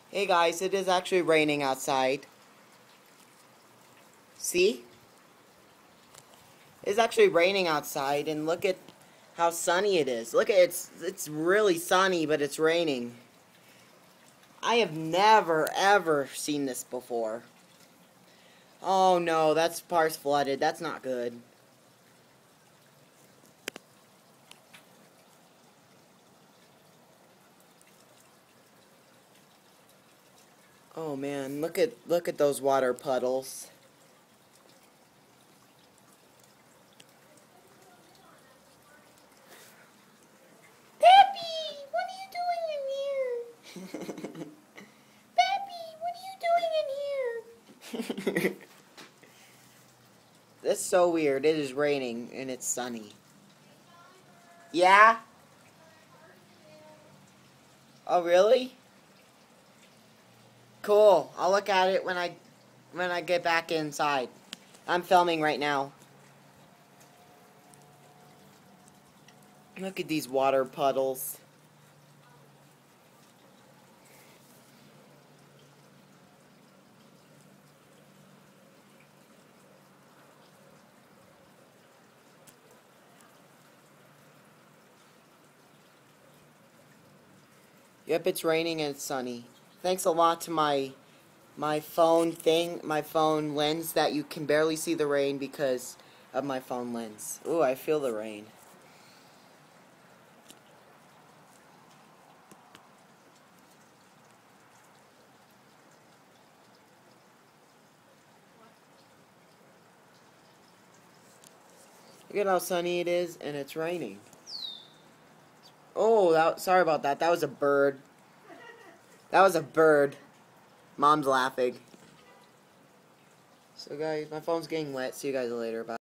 Hey guys, it is actually raining outside. See? It's actually raining outside, and look at how sunny it is. Look at it's really sunny, but it's raining. I have never ever seen this before. Oh no, that's part's flooded. That's not good. Oh man, look at those water puddles. Pappy, what are you doing in here? Pappy, what are you doing in here? That's so weird. It is raining and it's sunny. Yeah? Oh really? Cool. I'll look at it when I get back inside. I'm filming right now. Look at these water puddles. Yep, it's raining and it's sunny. Thanks a lot to my phone lens that you can barely see the rain because of my phone lens. Ooh, I feel the rain. Look at how sunny it is and it's raining. Oh, sorry about that. That was a bird. That was a bird. Mom's laughing. So guys, my phone's getting wet. See you guys later. Bye.